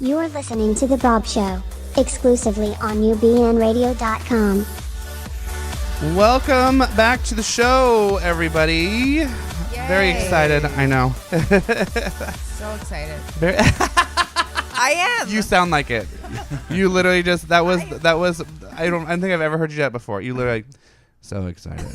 You are listening to The Baub Show, exclusively on ubnradio.com. Welcome back to the show, everybody. Yay. Very excited, I know. So excited. I am. You sound like it. You literally just, that was, I don't think I've ever heard you do that before. You literally, so excited.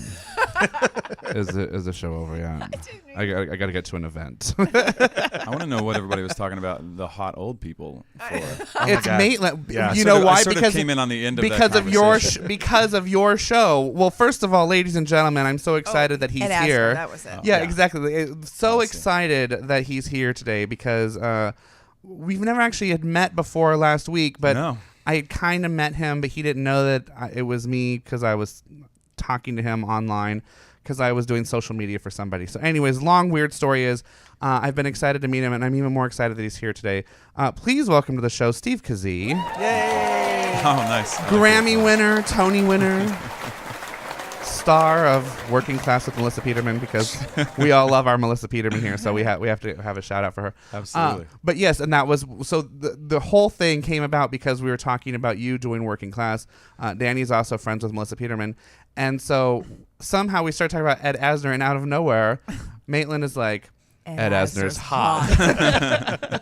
Is the show over yet? I got to get to an event. I want to know what everybody was talking about the hot old people for. It's Maitland. Yeah, you know why? I sort of came in on the end of because that of your because of your show. Well, first of all, ladies and gentlemen, I'm so excited that he's here. That was it. Yeah, exactly. So excited that he's here today because we've never actually had met before last week, but I had kind of met him, but he didn't know that it was me because I was talking to him online because I was doing social media for somebody. So anyways, long weird story is I've been excited to meet him, and I'm even more excited that he's here today. Please welcome to the show Steve Kazee. Yay! Oh, nice. Grammy winner, Tony winner, star of Working Class with Melissa Peterman, because we all love our Melissa Peterman here, so we have to have a shout out for her. Absolutely. But yes, and that was so the whole thing came about because we were talking about you doing Working Class. Danny's also friends with Melissa Peterman, and so somehow we started talking about Ed Asner, and out of nowhere, Maitland is like, Ed Asner's hot.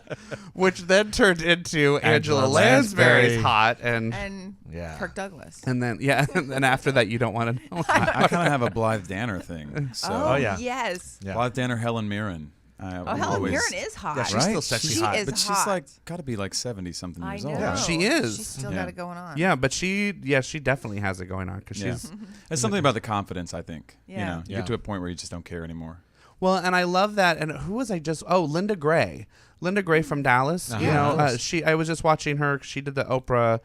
Which then turned into Angela Lansbury's hot, and Kirk Douglas. And then and after that you don't want to know. I kind of have a Blythe Danner thing. So. Yes. Yeah. Blythe Danner, Helen Mirren. Helen Mirren is hot. Yeah, she's still sexy she hot. is but hot. she's like got to be like 70-something years old. I know. Right? She is. She's still got it going on. Yeah, but she definitely has it going on because she's. It's something about the confidence, I think. Yeah. You know, you get to a point where you just don't care anymore. Well, and I love that. And who was I just? Oh, Linda Gray from Dallas. You know, I was just watching her. She did the Oprah.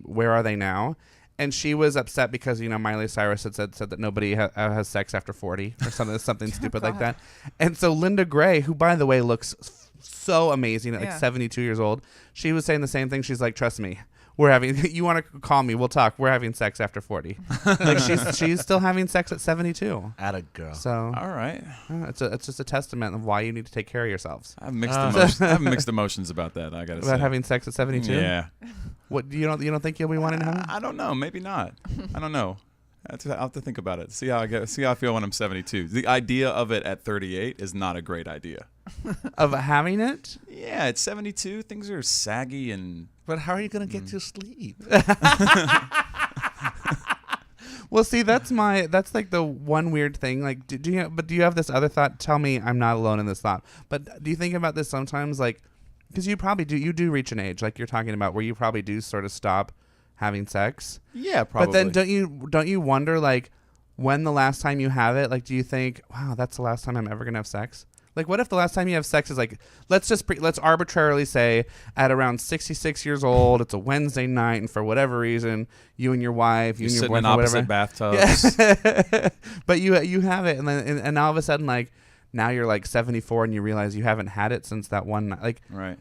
Where Are They Now? And she was upset because Miley Cyrus had said that nobody has sex after 40 or something stupid like that. And so Linda Gray, who by the way looks so amazing at like 72 years old, she was saying the same thing. She's like, trust me. We're having. You want to call me? We'll talk. We're having sex after 40. Like she's still having sex at 72. Atta girl. So all right, it's just a testament of why you need to take care of yourselves. I have mixed emotions about that. I gotta say about having sex at 72. Yeah. What you don't think you'll be wanting to have? I don't know. Maybe not. I don't know. I'll have to think about it. See how I feel when I'm 72. The idea of it at 38 is not a great idea. Of having it? Yeah, at 72, things are saggy and. But how are you going to get to sleep? Well, see, that's like the one weird thing. Like, do you have this other thought? Tell me I'm not alone in this thought. But do you think about this sometimes? Like, because you probably do. You do reach an age, like you're talking about, where you probably do sort of stop having sex. Yeah, probably. But then don't you wonder, like, when the last time you have it? Like, do you think, wow, that's the last time I'm ever gonna have sex? Like, what if the last time you have sex is like, let's arbitrarily say at around 66 years old, it's a Wednesday night, and for whatever reason, you and your wife, you and your boyfriend, in opposite bathtubs. Yeah. But you have it, and then and all of a sudden, like, now you're like 74, and you realize you haven't had it since that one night. Like, Right.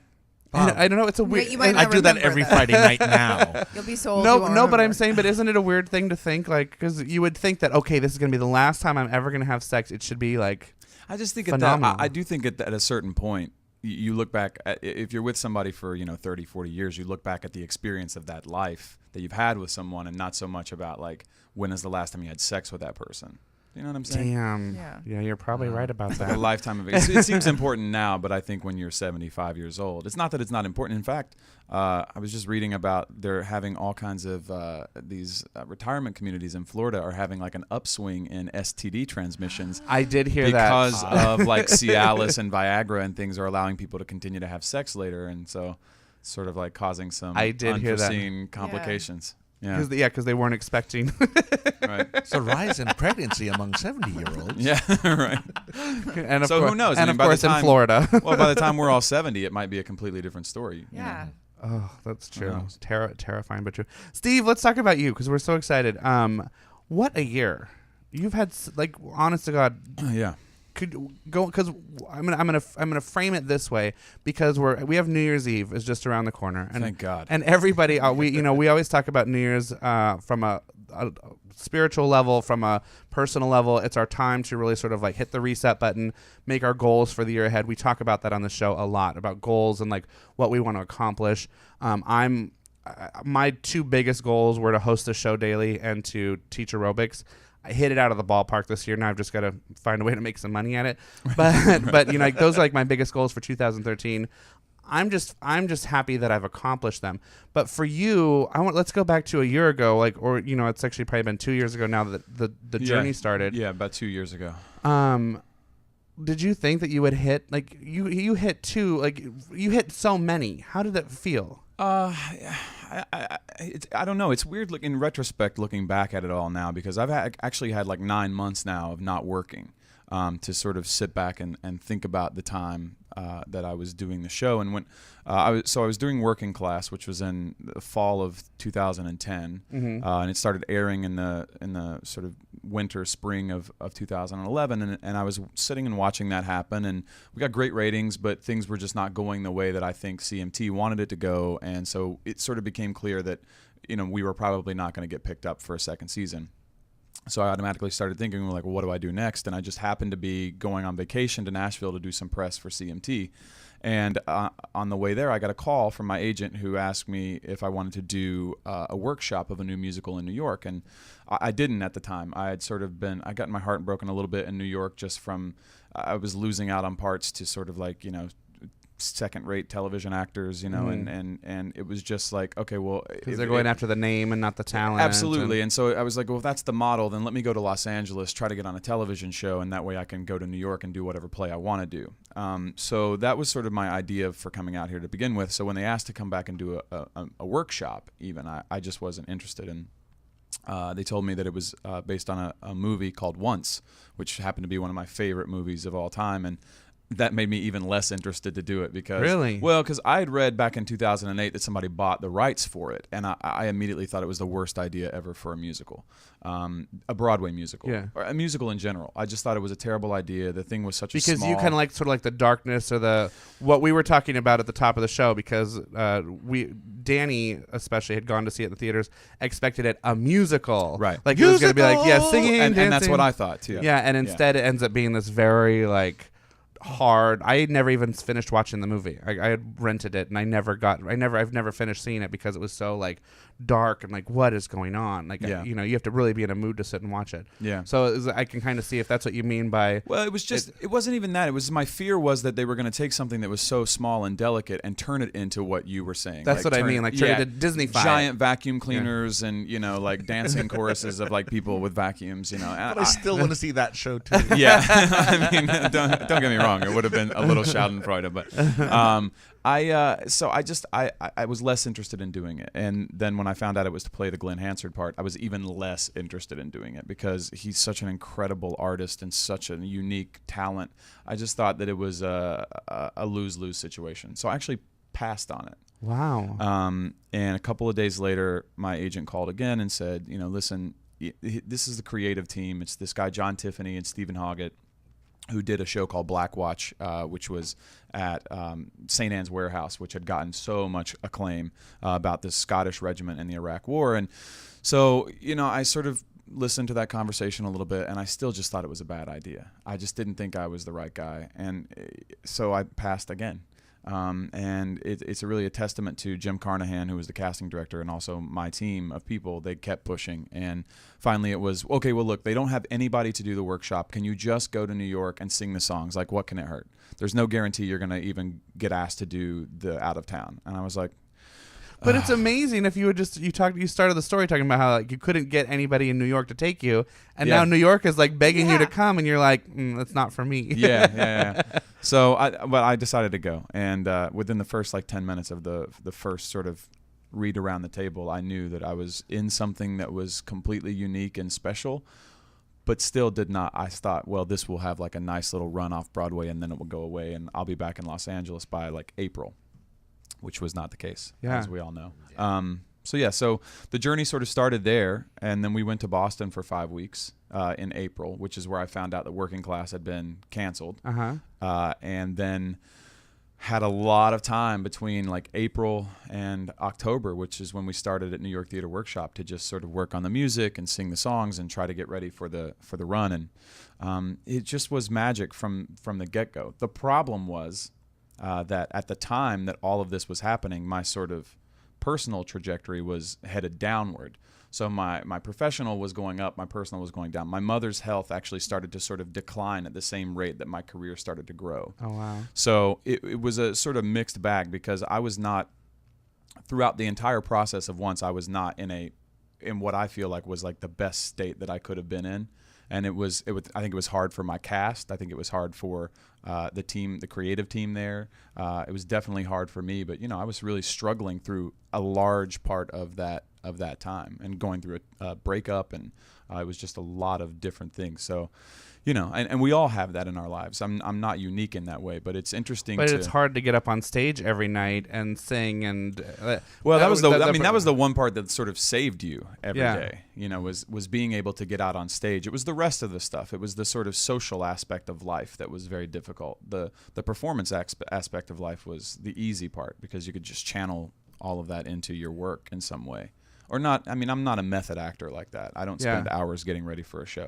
I don't know. It's a weird. I do that every Friday night now. You'll be so old. No, but I'm saying, but isn't it a weird thing to think, like, because you would think that, okay, this is gonna be the last time I'm ever gonna have sex. It should be like. I just think phenomenal. I do think at a certain point, you look back at, if you're with somebody for 30, 40 years, you look back at the experience of that life that you've had with someone, and not so much about like when is the last time you had sex with that person. You know what I'm saying? Damn. Yeah, you're probably right about that. A lifetime of it. It seems important now, but I think when you're 75 years old, it's not that it's not important. In fact, I was just reading about they're having all kinds of these retirement communities in Florida are having like an upswing in STD transmissions. I did hear because that. of like Cialis and Viagra and things are allowing people to continue to have sex later, and so sort of like causing some unforeseen complications. Yeah. Because they weren't expecting. Right. It's a rise in pregnancy among 70-year-olds. Yeah, right. And so who knows? And of course in Florida. Well, by the time we're all 70, it might be a completely different story. Yeah. Oh, that's true. Terrifying, but true. Steve, let's talk about you because we're so excited. What a year. You've had, like, honest to God. Yeah. Could go because I'm gonna frame it this way because we have New Year's Eve is just around the corner and thank God, and everybody we always talk about New Year's from a a spiritual level, from a personal level. It's our time to really sort of like hit the reset button, make our goals for the year ahead. We talk about that on the show a lot, about goals and like what we want to accomplish. My 2 biggest goals were to host the show daily and to teach aerobics. I hit it out of the ballpark this year. Now I've just got to find a way to make some money at it. But you know, like, those are like my biggest goals for 2013. I'm just happy that I've accomplished them. But for you, let's go back to a year ago, like, or you know, it's actually probably been 2 years ago now that the journey started. Yeah, about 2 years ago. Did you think that you would hit, like, you hit 2, like, you hit so many? How did that feel? I don't know. It's weird in retrospect, looking back at it all now, because I've actually had like 9 months now of not working, to sort of sit back and think about the time that I was doing the show. And when I was doing Working Class, which was in the fall of 2010, and it started airing in the sort of winter, spring of 2011, and I was sitting and watching that happen, and we got great ratings, but things were just not going the way that I think CMT wanted it to go, and so it sort of became clear that, you know, we were probably not going to get picked up for a second season. So I automatically started thinking, like, well, what do I do next? And I just happened to be going on vacation to Nashville to do some press for CMT. And on the way there, I got a call from my agent who asked me if I wanted to do a workshop of a new musical in New York. And I didn't at the time. I got my heart broken a little bit in New York, just from, I was losing out on parts to sort of like, you know, second-rate television actors, you know, and it was just like, okay, well, because they're going after the name and not the talent. Absolutely. And so I was like, well, if that's the model, then let me go to Los Angeles, try to get on a television show, and that way I can go to New York and do whatever play I want to do. So that was sort of my idea for coming out here to begin with. So when they asked to come back and do a workshop, even, I just wasn't interested in. They told me that it was based on a movie called Once, which happened to be one of my favorite movies of all time, and that made me even less interested to do it, because because I had read back in 2008 that somebody bought the rights for it, and I immediately thought it was the worst idea ever for a musical, a Broadway musical, or a musical in general. I just thought it was a terrible idea. The thing was such because a small, you kind of like sort of like the darkness or what we were talking about at the top of the show, because Danny especially had gone to see it in the theaters, expected it a musical, right? Like musical! It was going to be like singing, and that's what I thought too. Yeah, and instead it ends up being this very like hard. I had never even finished watching the movie. I had rented it, and I've never finished seeing it because it was so like dark and like, what is going on? Like, you know, you have to really be in a mood to sit and watch it. Yeah. So I can kind of see if that's what you mean by. Well, it was just, it wasn't even that. It was, my fear was that they were going to take something that was so small and delicate and turn it into what you were saying. That's like, what I mean. Like turn it to Disney-fy. Giant vacuum cleaners and, you know, like dancing choruses of like people with vacuums, you know. But I still want to see that show too. Yeah. I mean, don't get me wrong. It would have been a little Schadenfreude, but I was less interested in doing it. And then when I found out it was to play the Glenn Hansard part, I was even less interested in doing it, because he's such an incredible artist and such a unique talent. I just thought that it was a lose-lose situation. So I actually passed on it. Wow. And a couple of days later, my agent called again and said, you know, listen, this is the creative team. It's this guy, John Tiffany and Stephen Hoggett, who did a show called Black Watch, which was at St. Anne's Warehouse, which had gotten so much acclaim about this Scottish regiment in the Iraq War. And so, you know, I sort of listened to that conversation a little bit, and I still just thought it was a bad idea. I just didn't think I was the right guy. And so I passed again. And it's really a testament to Jim Carnahan, who was the casting director, and also my team of people. They kept pushing, and finally it was, okay, well, look, they don't have anybody to do the workshop. Can you just go to New York and sing the songs? Like, what can it hurt? There's no guarantee you're going to even get asked to do the out of town. And I was like, but it's amazing if you would just, you started the story talking about how like you couldn't get anybody in New York to take you, and now New York is like begging you to come, and you're like, that's not for me. Yeah. So I decided to go, and within the first like 10 minutes of the first sort of read around the table, I knew that I was in something that was completely unique and special, but still did not. I thought, well, this will have like a nice little run off Broadway, and then it will go away, and I'll be back in Los Angeles by like April. Which was not the case, as we all know. So the journey sort of started there, and then we went to Boston for 5 weeks in April, which is where I found out that Working Class had been canceled. And then had a lot of time between like April and October, which is when we started at New York Theater Workshop, to just sort of work on the music and sing the songs and try to get ready for the run. And it just was magic from the get-go. The problem was that at the time that all of this was happening, my sort of personal trajectory was headed downward. So my professional was going up, my personal was going down. My mother's health actually started to sort of decline at the same rate that my career started to grow. Oh, wow. So it was a sort of mixed bag, because I was not, throughout the entire process of Once, I was not in what I feel like was like the best state that I could have been in. And I think it was hard for my cast. I think it was hard for the team, the creative team there. It was definitely hard for me, but I was really struggling through a large part of that time, and going through a breakup, and it was just a lot of different things. So, and we all have that in our lives. I'm not unique in that way, but it's interesting. But it's hard to get up on stage every night and sing and. Well, that was the one part that sort of saved you every day. Was being able to get out on stage. It was the rest of the stuff. It was the sort of social aspect of life that was very difficult. The performance aspect of life was the easy part, because you could just channel all of that into your work in some way. Or not. I mean, I'm not a method actor like that. I don't spend hours getting ready for a show.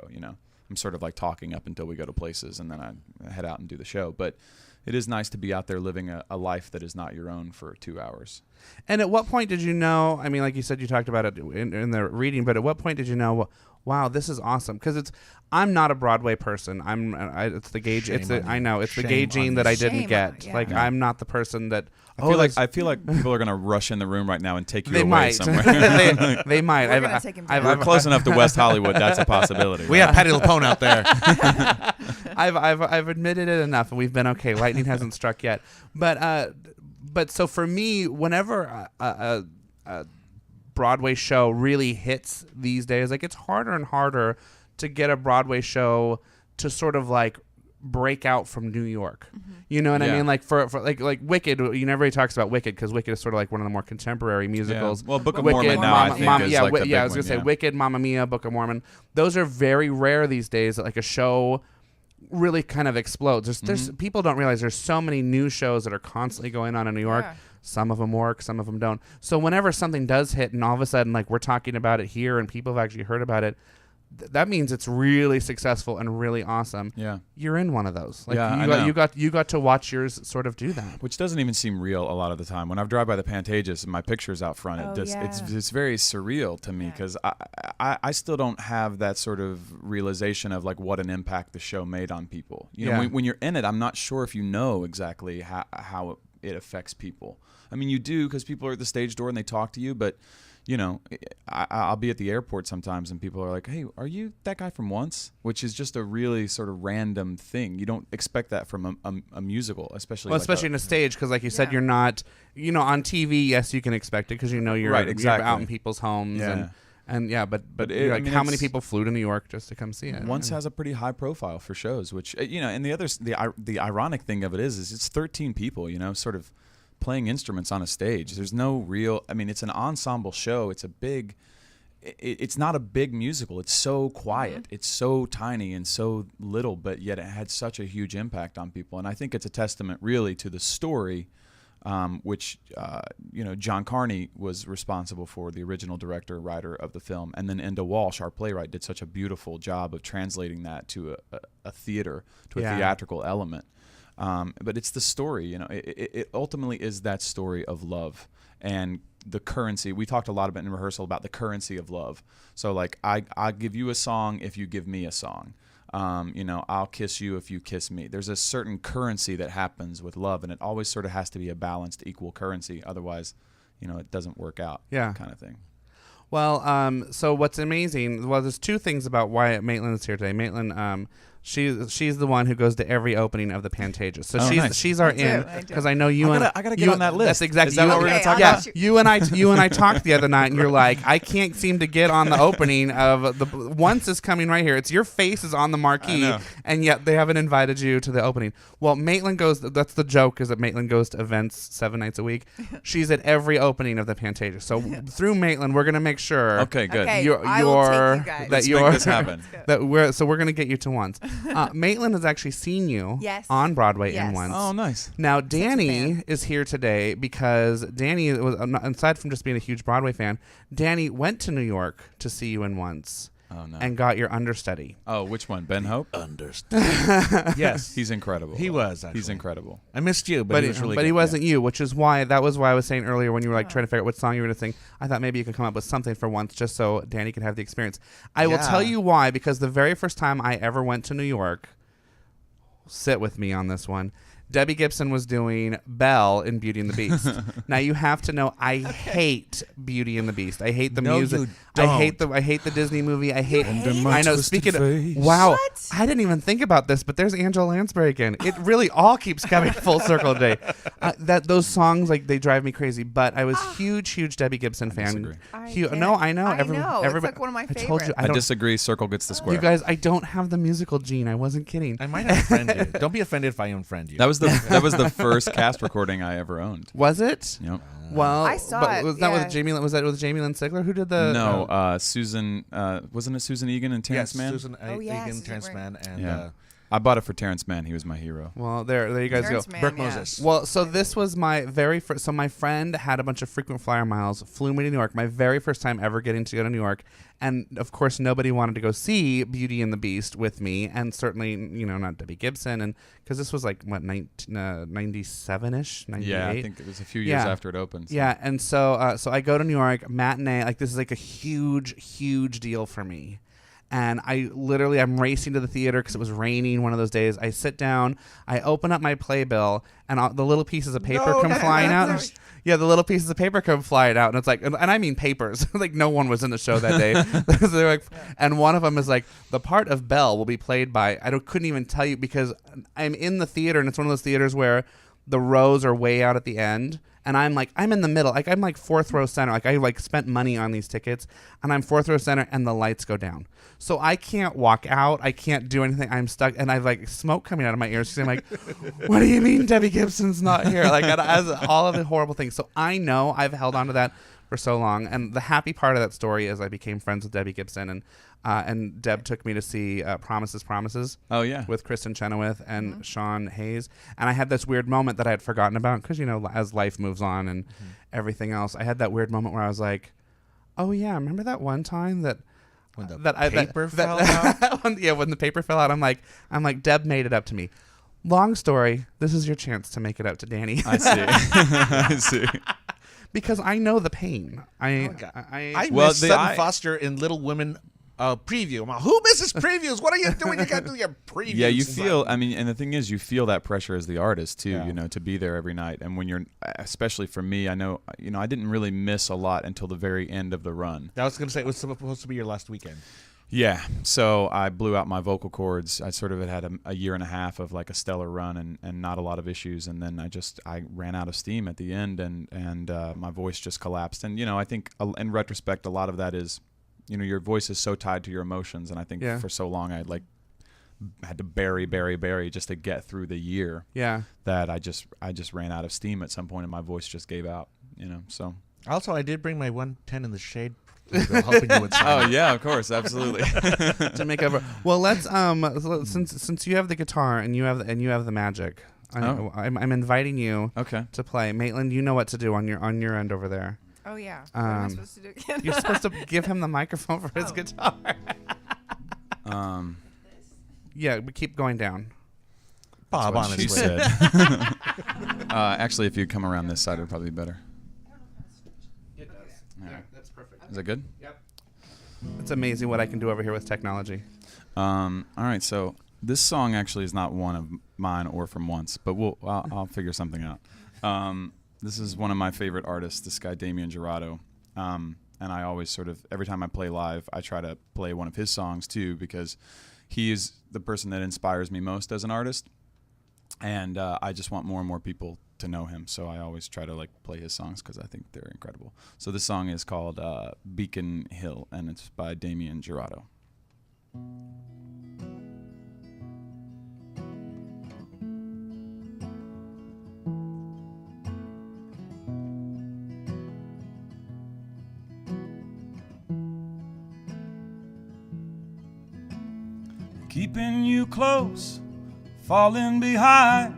I'm sort of like talking up until we go to places, and then I head out and do the show. But it is nice to be out there living a life that is not your own for 2 hours. And at what point did you know? I mean, like you said, you talked about it in the reading, but at what point did you know? Wow, this is awesome. Because I'm not a Broadway person. It's the gauge. I know it's the gauging that I didn't get. Like I'm not the person that. I feel like people are gonna rush in the room right now and take you away somewhere. They might. We're close enough to West Hollywood. That's a possibility. We have Patti LuPone out there. I've admitted it enough, and we've been okay. Lightning hasn't struck yet, but so for me, whenever a Broadway show really hits these days, like it's harder and harder to get a Broadway show to sort of like break out from New York. Mm-hmm. You know what I mean? Like for like Wicked, everybody talks about Wicked because Wicked is sort of like one of the more contemporary musicals. Yeah. Well, Book of Wicked, Mormon now, I think, is like the big I was going to say Wicked, Mamma Mia, Book of Mormon. Those are very rare these days that like a show really kind of explodes. There's people don't realize there's so many new shows that are constantly going on in New York. Yeah. Some of them work, some of them don't. So whenever something does hit and all of a sudden like we're talking about it here and people have actually heard about it, that means it's really successful and really awesome. Yeah, you're in one of those. Like you got to watch yours sort of do that, which doesn't even seem real a lot of the time. When I drive by the Pantages and my picture's out front, it's very surreal to me because I still don't have that sort of realization of like what an impact the show made on people. You know, when you're in it, I'm not sure if you know exactly how it affects people. I mean, you do because people are at the stage door and they talk to you, but. You know, I'll be at the airport sometimes and people are like, hey, are you that guy from Once? Which is just a really sort of random thing. You don't expect that from a musical, especially. Well, especially in a stage, because like you said, you're not, on TV, yes, you can expect it because you're right, exactly. You're out in people's homes. Yeah. But how many people flew to New York just to come see it? Once has a pretty high profile for shows, which, and the ironic thing of it is it's 13 people, sort of playing instruments on a stage. There's no real, it's an ensemble show. It's not a big musical. It's so quiet. It's so tiny and so little, but yet it had such a huge impact on people. And I think it's a testament really to the story, which, John Carney was responsible for, the original director, writer of the film. And then Enda Walsh, our playwright, did such a beautiful job of translating that to a theater, to a theatrical element. But it's the story, it ultimately is that story of love and the currency. We talked a lot about in rehearsal about the currency of love. So like, I give you a song if you give me a song. I'll kiss you if you kiss me. There's a certain currency that happens with love, and it always sort of has to be a balanced, equal currency. Otherwise, it doesn't work out. Yeah. Kind of thing. Well, so what's amazing, there's two things about why Maitland is here today. Maitland, she's the one who goes to every opening of the Pantages. So she's our in, because I know you I gotta get on that list. That's exactly. Is that what we're gonna talk about? You and I talked the other night, and you're like, I can't seem to get on the opening of the Once is coming right here. It's your face is on the marquee, and yet they haven't invited you to the opening. Well, Maitland goes. That's the joke, is that Maitland goes to events 7 nights a week. She's at every opening of the Pantages. So through Maitland, we're gonna make sure. Okay, good. I will take you guys. Let's make this happen. We're gonna get you to Once. Maitland has actually seen you Yes. on Broadway Yes. in once. Oh, nice. Now, a Danny fan. is here today because Danny was, aside from just being a huge Broadway fan, Danny went to New York to see you in once. Oh, no. And got your understudy. Oh, which one? Ben Hope? Understand. Yes. He's incredible. He was, actually. He's incredible. I missed you, but he was really but good. he wasn't you, which is why I was saying earlier when you were like trying to figure out what song you were going to sing. I thought maybe you could come up with something for once, just so Danny could have the experience. I will tell you why, because the very first time I ever went to New York, sit with me on this one. Debbie Gibson was doing Belle in Beauty and the Beast. Now you have to know I hate Beauty and the Beast. I hate the music. You I don't. hate the Disney movie. I hate. my I know. twisted Speaking face. of, wow, What? I didn't even think about this, but there's Angela Lansbury again. It really all keeps coming full circle today. Those songs they drive me crazy. But I was huge Debbie Gibson fan. disagree. No, I know. I know. It's Everybody, like one of my I told you. favorites. I I don't. disagree. Circle gets the square. You guys, I don't have the musical gene. I wasn't kidding. I might unfriend you. Don't be offended if I unfriend you. That was the first cast recording I ever owned. Was it? Yep. Well, I saw but it, was that yeah. with Jamie? Was that with Jamie Lynn Sigler? Who did the? No, Susan. Wasn't it Susan Egan and Terrence yes, Mann? Susan Oh, yeah, Egan, Susan Terrence Egan. Mann, and Yeah. I bought it for Terrence Mann. He was my hero. Well, there you guys Terrence go. Mann, Burke yeah. Moses. Well, so this was my very first. So my friend had a bunch of frequent flyer miles, flew me to New York. My very first time ever getting to go to New York, and of course nobody wanted to go see Beauty and the Beast with me, and certainly not Debbie Gibson, and because this was like what 97-ish, 98. Yeah, I think it was a few years after it opened. So. Yeah, and so I go to New York matinee. Like this is like a huge deal for me. And I'm racing to the theater because it was raining one of those days. I sit down, I open up my playbill, and the little pieces of paper come flying out. Yeah, the little pieces of paper come flying out, and it's like, and I mean papers. Like no one was in the show that day. So they're like, and one of them is like, the part of Belle will be played by. Couldn't even tell you because I'm in the theater, and it's one of those theaters where the rows are way out at the end. And I'm in the middle. Like I'm like fourth row center. Like I spent money on these tickets, and I'm fourth row center, and the lights go down. So I can't walk out. I can't do anything. I'm stuck, and I've like smoke coming out of my ears. Because I'm like, what do you mean Debbie Gibson's not here? Like as all of the horrible things. So I know I've held on to that for so long. And the happy part of that story is I became friends with Debbie Gibson, and Deb took me to see Promises. Oh yeah. With Kristen Chenoweth and Sean Hayes. And I had this weird moment that I had forgotten about because, as life moves on and everything else, I had that weird moment where I was like, oh, yeah, remember that one time that when the paper fell out? when the paper fell out, I'm like, Deb made it up to me. Long story, this is your chance to make it up to Danny. I see. I see. Because I know the pain. I Well, miss Sutton Foster in Little Women preview. I'm like, who misses previews? What are you doing? You got to do your previews. Yeah, you feel. I mean, and the thing is, you feel that pressure as the artist too. To be there every night. And when you're, especially for me, I know, I didn't really miss a lot until the very end of the run. I was going to say it was supposed to be your last weekend. Yeah, so I blew out my vocal cords. I sort of had a year and a half of like a stellar run and not a lot of issues, and then I ran out of steam at the end, and my voice just collapsed. And I think in retrospect, a lot of that is, your voice is so tied to your emotions, and I think for so long I had to bury just to get through the year. Yeah, that I just ran out of steam at some point, and my voice just gave out. So. Also, I did bring my 110 in the shade. Hoping you would sign Oh yeah, of course, absolutely. To make over. Well, let's since you have the guitar and you have the magic, I'm inviting you to play. Maitland, you know what to do on your end over there. Oh yeah. What am I supposed to do again? You're supposed to give him the microphone for his guitar. Yeah, we keep going down. Bob, That's what honestly. she said. Actually, if you come around this side, it would probably be better. It does. Yeah, that's perfect. Is that good? Yep. It's amazing what I can do over here with technology. All right, so this song actually is not one of mine or from Once, but I'll figure something out. This is one of my favorite artists, this guy Damien Jurado, and I always sort of, every time I play live, I try to play one of his songs too, because he is the person that inspires me most as an artist, and I just want more and more people to know him, so I always try to play his songs because I think they're incredible. So this song is called Beacon Hill, and it's by Damien Jurado. keeping you close, falling behind.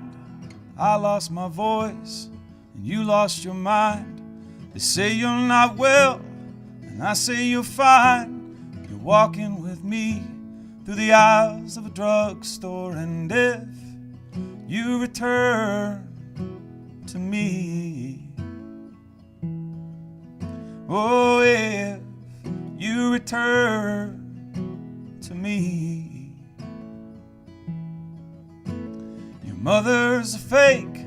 I lost my voice and you lost your mind. They say you're not well and I say you're fine. You're walking with me through the aisles of a drugstore, and if you return to me, oh, if you return to me. Your mother's a fake,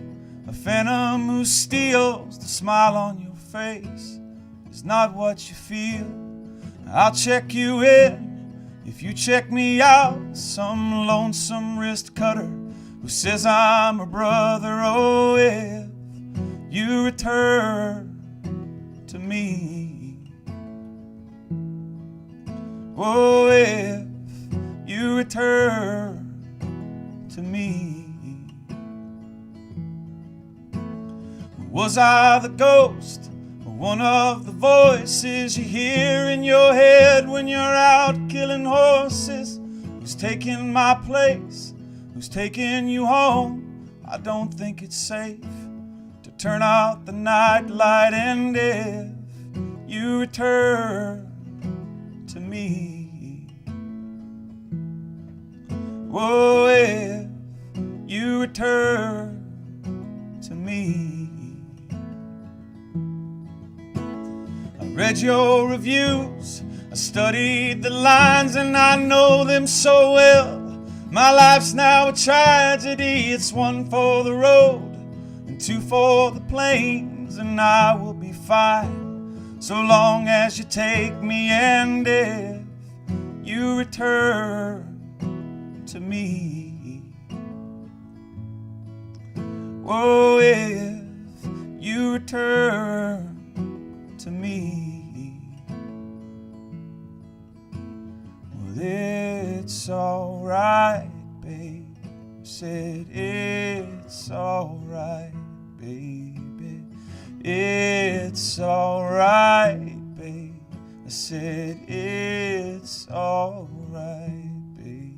a phantom who steals the smile on your face. It's not what you feel. I'll check you in if you check me out. Some lonesome wrist cutter who says I'm a brother. Oh, if you return to me, oh, if you return to me. Was I the ghost or one of the voices you hear in your head when you're out killing horses? Who's taking my place? Who's taking you home? I don't think it's safe to turn out the night light, and if you return to me, oh, if you return to me. I read your reviews, I studied the lines, and I know them so well. My life's now a tragedy. It's one for the road and two for the plains, and I will be fine so long as you take me, and if you return to me, oh, if you return to me. Well, it's alright, babe. I said it's alright, baby. It's alright, babe. I said it's alright, baby.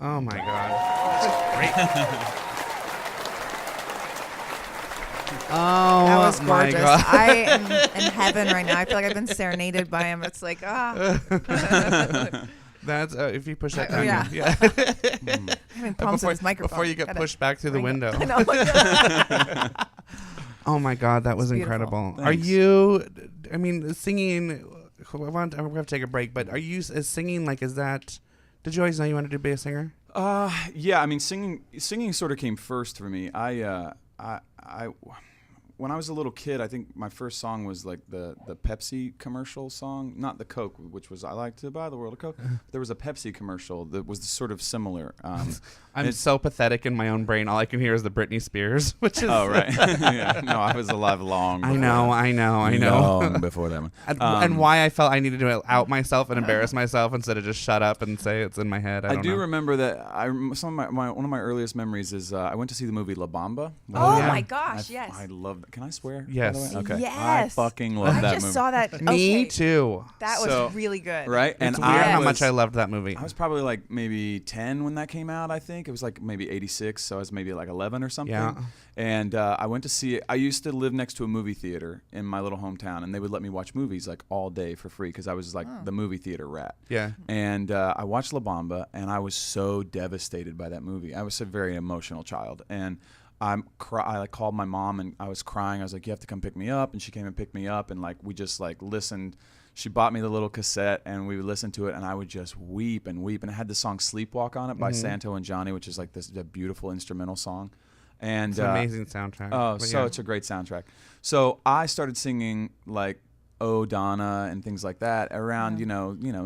Oh my God. Great. Oh, That was my gorgeous. God. I am in heaven right now. I feel like I've been serenaded by him. It's like, That's if you push that Oh, down. yeah. Yeah. having problems with his microphone. Before you get Gotta pushed back through the bring it. window. I know. Oh my God, that was It's beautiful. incredible. Thanks. Are you? I mean, singing. We have to take a break, but are you is singing like? Is that? Did you always know you wanted to be a singer? Yeah. I mean, singing sort of came first for me. I when I was a little kid, I think my first song was like the Pepsi commercial song, not the Coke, which was I like to buy the world a Coke. There was a Pepsi commercial that was sort of similar. I'm so pathetic in my own brain. All I can hear is the Britney Spears, which is. Oh right. Yeah. No, I was alive long. I before know. that. Long before that one. And why I felt I needed to out myself and embarrass myself instead of just shut up and say it's in my head. I do know. remember that. One of my earliest memories is I went to see the movie La Bamba. Oh yeah. my gosh, yes. I love that. Can I swear? Yes. by the way? Okay. Yes. I fucking love I that just movie. saw that. Me Okay. too. That was So- really good. Right? It's And weird how was- much I loved that movie. I was probably like maybe 10 when that came out, I think. It was like maybe 86, so I was maybe like 11 or something. Yeah. And I went to see it. I used to live next to a movie theater in my little hometown, and they would let me watch movies like all day for free because I was like the movie theater rat. Yeah. And I watched La Bamba, and I was so devastated by that movie. I was a very emotional child. And I like called my mom, and I was crying. I was like, you have to come pick me up. And she came and picked me up, and like we just like listened. She bought me the little cassette, and we would listen to it, and I would just weep and weep. And it had the song "Sleepwalk" on it by Santo and Johnny, which is like this a beautiful instrumental song. And It's an amazing soundtrack. Oh, But so yeah. it's a great soundtrack. So I started singing like "Oh Donna" and things like that around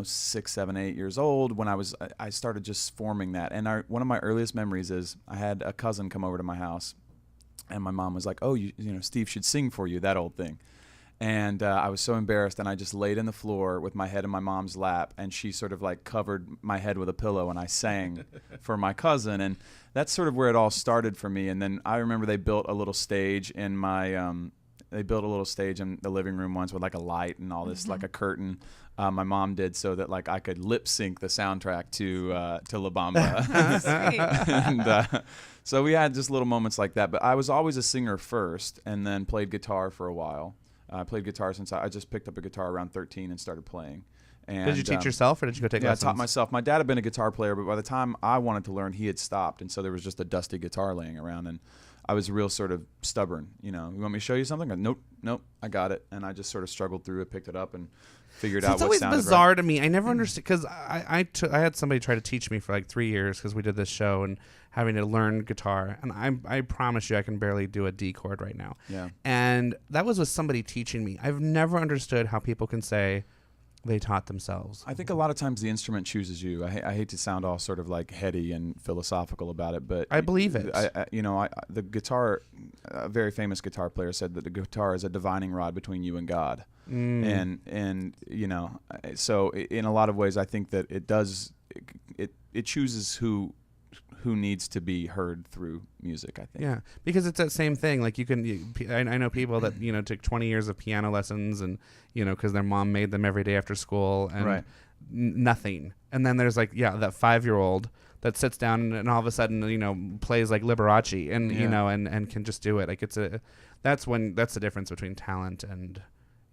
6, 7, 8 years old when I started just forming that. And one of my earliest memories is I had a cousin come over to my house, and my mom was like, "Oh, you know, Steve should sing for you," that old thing. And I was so embarrassed, and I just laid in the floor with my head in my mom's lap, and she sort of like covered my head with a pillow, and I sang for my cousin, and that's sort of where it all started for me. And then I remember they built a little stage in my they built a little stage in the living room once with like a light and all this, like a curtain. My mom did so that like I could lip sync the soundtrack to La Bamba. And so we had just little moments like that. But I was always a singer first, and then played guitar for a while. I played guitar since I just picked up a guitar around 13 and started playing. And, did you teach yourself, or did you go take lessons? I taught myself. My dad had been a guitar player, but by the time I wanted to learn, he had stopped, and so there was just a dusty guitar laying around, and I was real sort of stubborn. You know, you want me to show you something? Nope, I got it, and I just sort of struggled through it, picked it up, and figured out what sounded right. It's always bizarre to me. I never understood, because I had somebody try to teach me for like 3 years because we did this show and having to learn guitar, and I promise you I can barely do a D chord right now. Yeah. And that was with somebody teaching me. I've never understood how people can say they taught themselves. I think a lot of times the instrument chooses you. I hate to sound all sort of like heady and philosophical about it, but I believe it. The guitar, a very famous guitar player said that the guitar is a divining rod between you and God. And you know, so in a lot of ways, I think that it does. It chooses who needs to be heard through music, I think. Yeah, because it's that same thing. Like I know people that, you know, took 20 years of piano lessons and, you know, because their mom made them every day after school and nothing. And then there's like, that 5-year-old that sits down and all of a sudden, you know, plays like Liberace and, you know, and can just do it. Like that's the difference between talent and,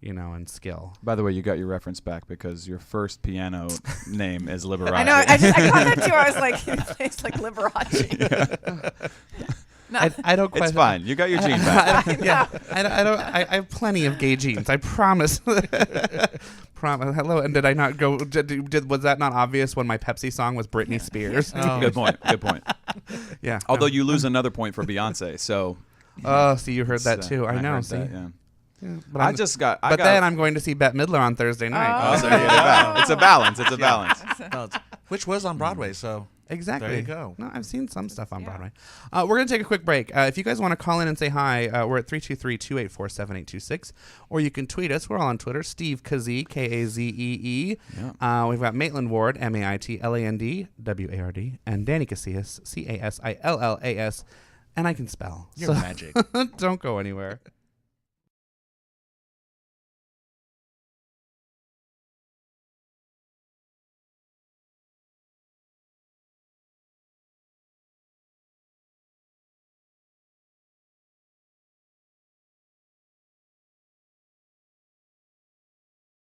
you know, and skill. By the way, you got your reference back because your first piano name is Liberace. I know. I got that too. I was like, he plays like Liberace. No. I don't quite. It's fine. You got your gene back. I have plenty of gay genes. I promise. Promise. Hello. And did I not go? Was that not obvious when my Pepsi song was Britney Spears? Oh. Good point. Yeah. Although you lose another point for Beyonce, so. Oh, see, you heard that too. I know. See. That, yeah. Yeah, but then I'm going to see Bette Midler on Thursday night. Oh, so it's a balance. It's a balance. Which was on Broadway, so exactly. There you go. No, I've seen some stuff on Broadway. We're going to take a quick break. If you guys want to call in and say hi, we're at 323-284-7826, or you can tweet us. We're all on Twitter. Steve Kazee, Kazee. Yeah. We've got Maitland Ward, Maitland Ward, and Danny Casillas, Casillas, and I can spell. You're magic. Don't go anywhere.